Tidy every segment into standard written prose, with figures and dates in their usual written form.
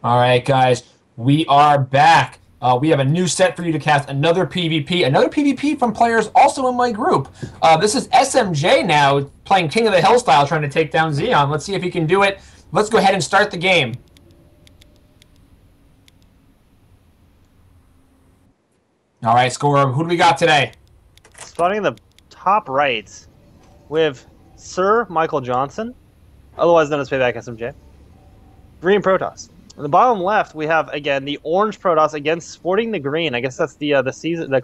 All right, guys, we are back. We have a new set for you to cast, another PvP from players also in my group. This is SMJ now, playing King of the Hill style, trying to take down Zeon. Let's see if he can do it. Let's go ahead and start the game. All right, Score, who do we got today? Starting in the top right with Sir Michael Johnson, otherwise known as Payback SMJ. Green Protoss. In the bottom left, we have again the orange Protoss against sporting the green. I guess that's the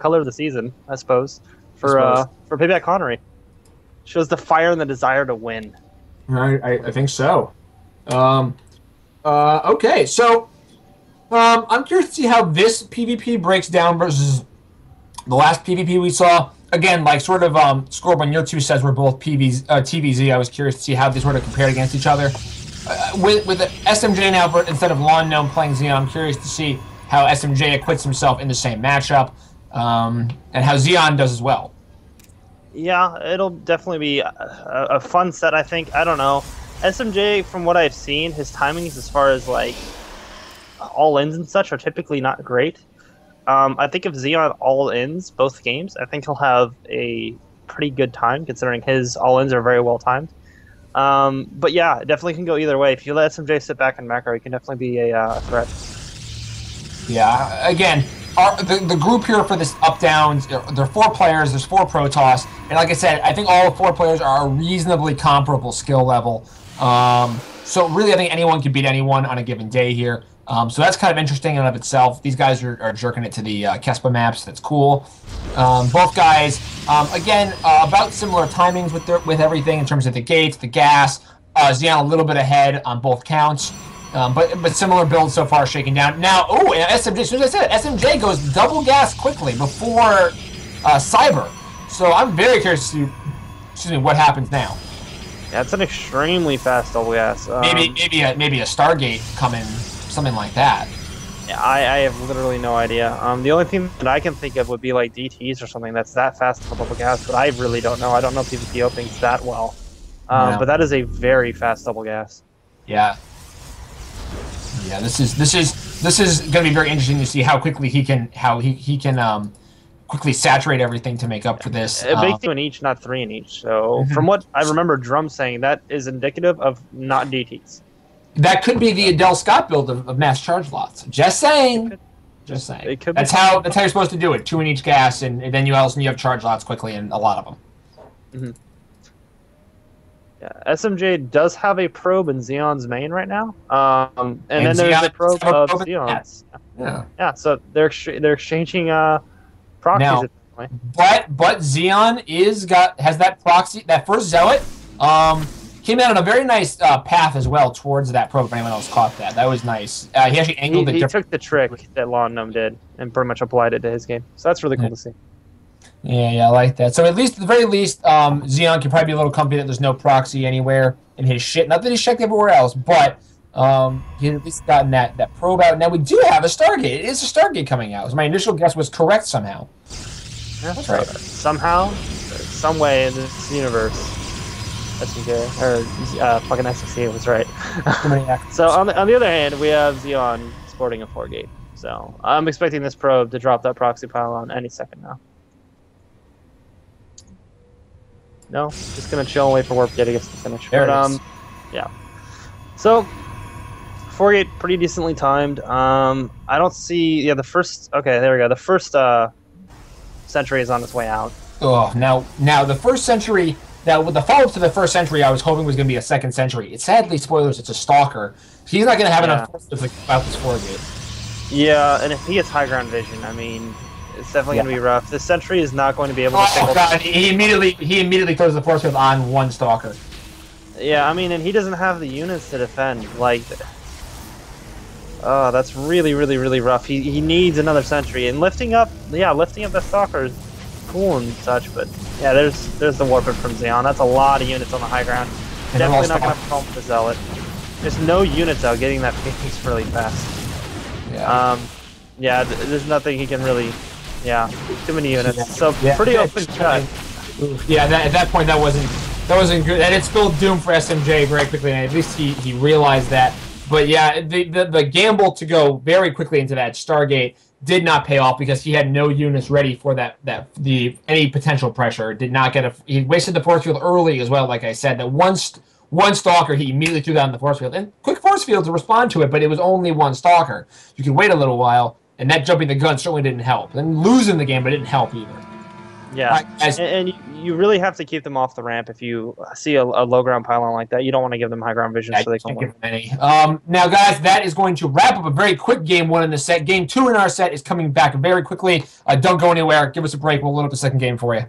color of the season, I suppose, for Payback Connery. Shows the fire and the desire to win. I think so. Okay, so I'm curious to see how this PvP breaks down versus the last PvP we saw. Again, like sort of Scorb on your two sets were both TVZ. I was curious to see how they sort of compared against each other. With the SMJ now, instead of Lawn Gnome playing Zeon, I'm curious to see how SMJ acquits himself in the same matchup, and how Zeon does as well. Yeah, it'll definitely be a fun set, I think. I don't know. SMJ, from what I've seen, his timings as far as like all-ins and such are typically not great. I think if Zeon all-ins both games, I think he'll have a pretty good time, considering his all-ins are very well timed. But yeah, it definitely can go either way. If you let SMJ sit back and macro, he can definitely be a threat. Yeah, again, the group here for this up-downs, there are 4 players, there's 4 Protoss, and like I said, I think all 4 players are a reasonably comparable skill level. So really, I think anyone can beat anyone on a given day here. So that's kind of interesting in and of itself. These guys are jerking it to the Kespa maps. That's cool. Both guys, again, about similar timings with everything in terms of the gates, the gas. Zeon a little bit ahead on both counts, but similar builds so far shaking down. Now, and SMJ, as soon as I said it, SMJ goes double gas quickly before Cyber. So I'm very curious to see what happens now. Yeah, it's an extremely fast double gas. Maybe a Stargate coming. Something like that. Yeah, I have literally no idea. The only thing that I can think of would be like DTs or something that's that fast for double gas, but I really don't know. I don't know PvP openings that well. But that is a very fast double gas. Yeah. Yeah, this is going to be very interesting to see how quickly he can quickly saturate everything to make up for this. Make 2 in each, not 3 in each. So from what I remember Drum saying, that is indicative of not DTs. That could be the Adele Scott build of mass charge lots. Just saying. Just saying. That's how you're supposed to do it. 2 in each gas, and then you have charge lots quickly, and a lot of them. Yeah, SMJ does have a probe in Zeon's main right now, and then there's a probe of Zeon's. Yeah. So they're exchanging proxies now, at this point. But Zeon has that proxy, that first zealot. Came out on a very nice path as well towards that probe. If anyone else caught that, that was nice. He actually angled it. He took the trick that Lawn Gnome did and pretty much applied it to his game. So that's really cool to see. Yeah, I like that. So at the very least, Zeon can probably be a little comfy that there's no proxy anywhere in his shit. Not that he's checked everywhere else, but he at least gotten that probe out. Now we do have a Stargate. It is a Stargate coming out. So my initial guess was correct somehow. Yeah, that's right. Somehow, some way in this universe. SMJ, or fucking SMC was right. So on the other hand, we have Zeon sporting a 4-gate. So I'm expecting this probe to drop that proxy pylon any second now. No, just gonna chill and wait for Warp Gate, I guess, to finish. There but it is. yeah. So 4-gate pretty decently timed. I don't see the first. Okay, there we go. The first sentry is on its way out. Oh, now the first sentry. Now, with the follow-up to the first sentry, I was hoping was going to be a second sentry. It's sadly, spoilers, it's a stalker. He's not going to have enough force to about this 4-gate. Yeah, and if he gets high ground vision, I mean, it's definitely going to be rough. This sentry is not going to be able to... Oh, God, he immediately throws the force field on one stalker. Yeah, I mean, and he doesn't have the units to defend. Like, oh, that's really, really, really rough. He needs another sentry. And lifting up the stalker is cool and such, but yeah, there's the Warped from Zeon. That's a lot of units on the high ground. Definitely not going to have a problem with the Zealot. There's no units out getting that pace really fast. Yeah. Yeah, there's nothing he can really. Yeah, too many units. So pretty open shot. Yeah, at that point that wasn't good, and it spelled doom for SMJ very quickly. And at least he realized that But yeah, the gamble to go very quickly into that Stargate did not pay off because he had no units ready for any potential pressure. Did not get he wasted the force field early as well. Like I said, that one stalker he immediately threw that in the force field and quick force field to respond to it, but it was only one stalker. You could wait a little while, and that jumping the gun certainly didn't help. And losing the game, but it didn't help either. Yeah, right, and you really have to keep them off the ramp if you see a low ground pylon like that. You don't want to give them high ground vision so they can win. Now, guys, that is going to wrap up a very quick game one in the set. Game two in our set is coming back very quickly. Don't go anywhere. Give us a break. We'll load up the second game for you.